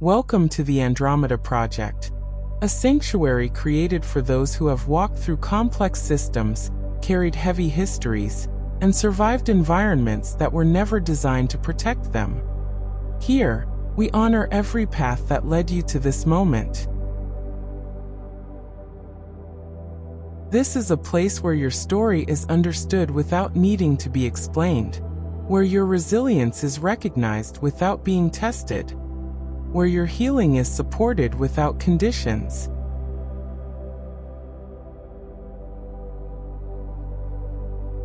Welcome to the Andromeda Project, a sanctuary created for those who have walked through complex systems, carried heavy histories, and survived environments that were never designed to protect them. Here, we honor every path that led you to this moment. This is a place where your story is understood without needing to be explained, where your resilience is recognized without being tested, where your healing is supported without conditions.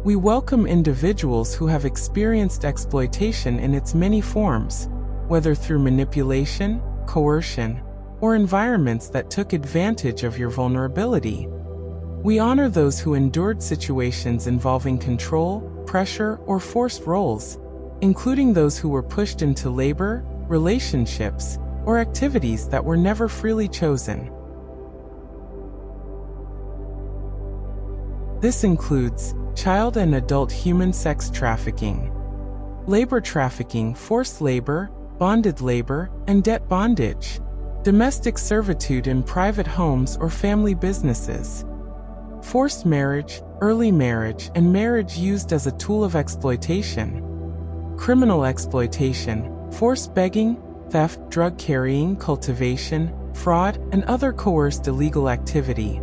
We welcome individuals who have experienced exploitation in its many forms, whether through manipulation, coercion, or environments that took advantage of your vulnerability. We honor those who endured situations involving control, pressure, or forced roles, including those who were pushed into labor, relationships, or activities that were never freely chosen. This includes child and adult human sex trafficking, labor trafficking, forced labor, bonded labor, and debt bondage, domestic servitude in private homes or family businesses, forced marriage, early marriage, and marriage used as a tool of exploitation, criminal exploitation, forced begging, theft, drug carrying, cultivation, fraud, and other coerced illegal activity,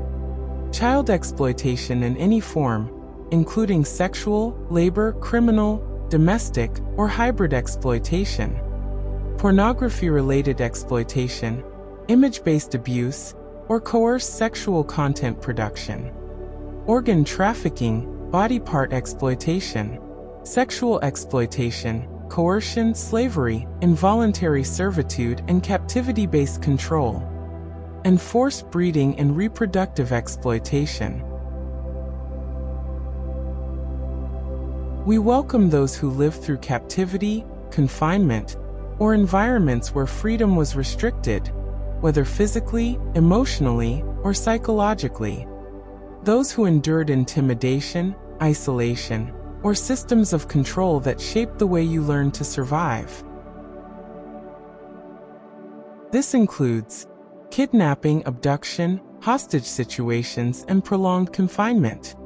child exploitation in any form, including sexual, labor, criminal, domestic, or hybrid exploitation, pornography-related exploitation, image-based abuse, or coerced sexual content production, organ trafficking, body part exploitation, sexual exploitation, coercion, slavery, involuntary servitude, and captivity-based control, and forced breeding and reproductive exploitation. We welcome those who lived through captivity, confinement, or environments where freedom was restricted, whether physically, emotionally, or psychologically. Those who endured intimidation, isolation, or systems of control that shaped the way you learned to survive. This includes kidnapping, abduction, hostage situations, and prolonged confinement,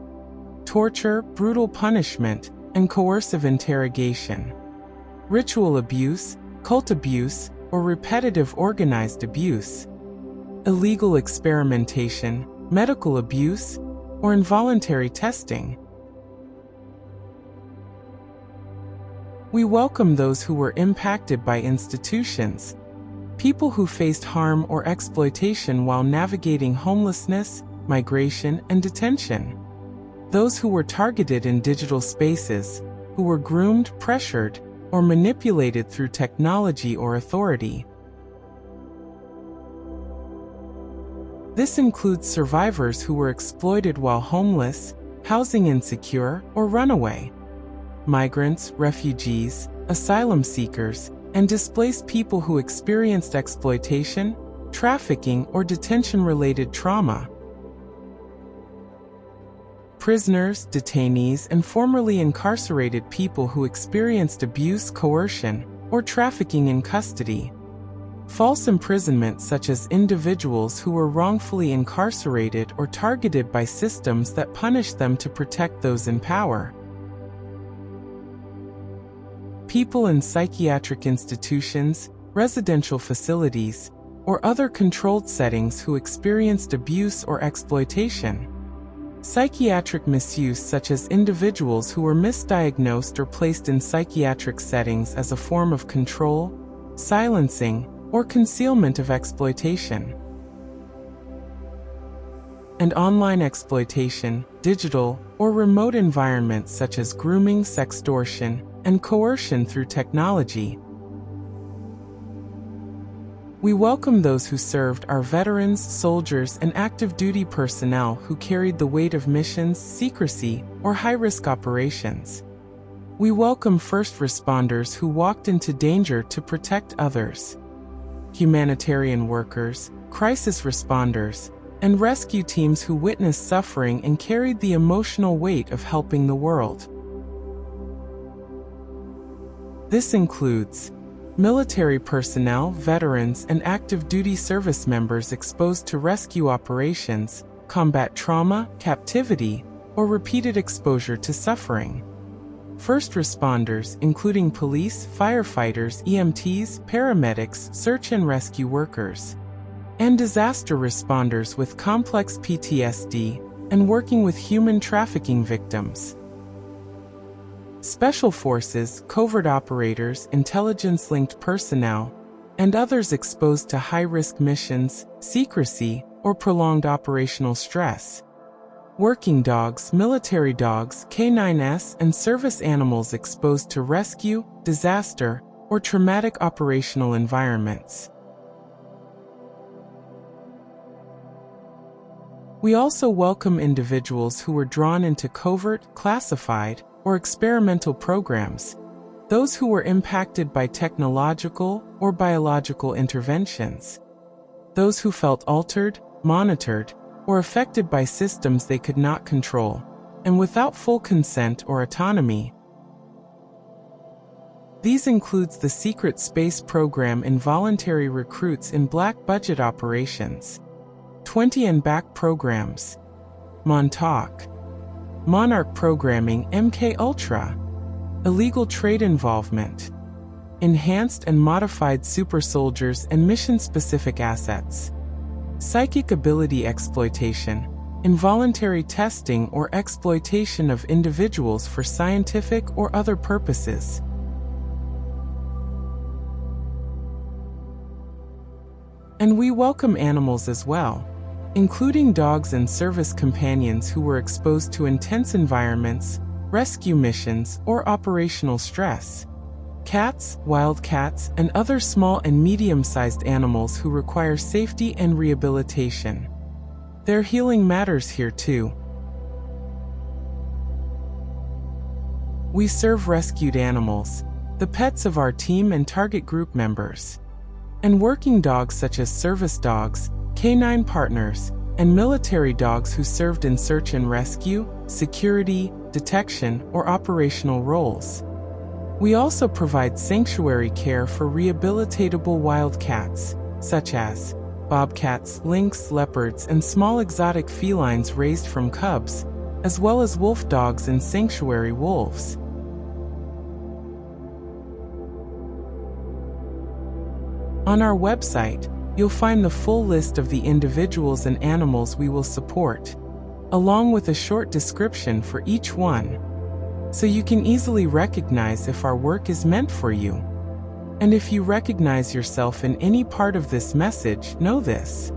torture, brutal punishment, and coercive interrogation, ritual abuse, cult abuse, or repetitive organized abuse, illegal experimentation, medical abuse, or involuntary testing. We welcome those who were impacted by institutions, people who faced harm or exploitation while navigating homelessness, migration, and detention, those who were targeted in digital spaces, who were groomed, pressured, or manipulated through technology or authority. This includes survivors who were exploited while homeless, housing insecure, or runaway, migrants, refugees, asylum seekers, and displaced people who experienced exploitation, trafficking, or detention-related trauma. Prisoners, detainees, and formerly incarcerated people who experienced abuse, coercion, or trafficking in custody. False imprisonment, such as individuals who were wrongfully incarcerated or targeted by systems that punished them to protect those in power. People in psychiatric institutions, residential facilities, or other controlled settings who experienced abuse or exploitation. Psychiatric misuse, such as individuals who were misdiagnosed or placed in psychiatric settings as a form of control, silencing, or concealment of exploitation. And online exploitation, digital or remote environments such as grooming, sextortion, and coercion through technology. We welcome those who served, our veterans, soldiers, and active duty personnel who carried the weight of missions, secrecy, or high-risk operations. We welcome first responders who walked into danger to protect others, humanitarian workers, crisis responders, and rescue teams who witnessed suffering and carried the emotional weight of helping the world. This includes military personnel, veterans, and active duty service members exposed to rescue operations, combat trauma, captivity, or repeated exposure to suffering. First responders, including police, firefighters, EMTs, paramedics, search and rescue workers, and disaster responders with complex PTSD and working with human trafficking victims. Special forces, covert operators, intelligence-linked personnel, and others exposed to high-risk missions, secrecy, or prolonged operational stress. Working dogs, military dogs, K9s, and service animals exposed to rescue, disaster, or traumatic operational environments. We also welcome individuals who were drawn into covert, classified, or experimental programs, those who were impacted by technological or biological interventions, those who felt altered, monitored, or affected by systems they could not control, and without full consent or autonomy. These includes the secret space program involuntary recruits in black budget operations, 20 and back programs, Montauk, Monarch programming, MK Ultra, illegal trade involvement, enhanced and modified super soldiers and mission-specific assets, psychic ability exploitation, involuntary testing or exploitation of individuals for scientific or other purposes. And we welcome animals as well, including dogs and service companions who were exposed to intense environments, rescue missions, or operational stress. Cats, wild cats, and other small and medium-sized animals who require safety and rehabilitation. Their healing matters here too. We serve rescued animals, the pets of our team and target group members, and working dogs such as service dogs, K9 partners, and military dogs who served in search and rescue, security, detection, or operational roles. We also provide sanctuary care for rehabilitatable wild cats, such as bobcats, lynx, leopards, and small exotic felines raised from cubs, as well as wolf dogs and sanctuary wolves. On our website, you'll find the full list of the individuals and animals we will support, along with a short description for each one, so you can easily recognize if our work is meant for you. And if you recognize yourself in any part of this message, know this: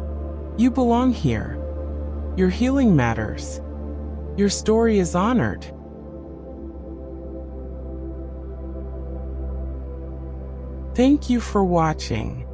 you belong here. Your healing matters. Your story is honored. Thank you for watching.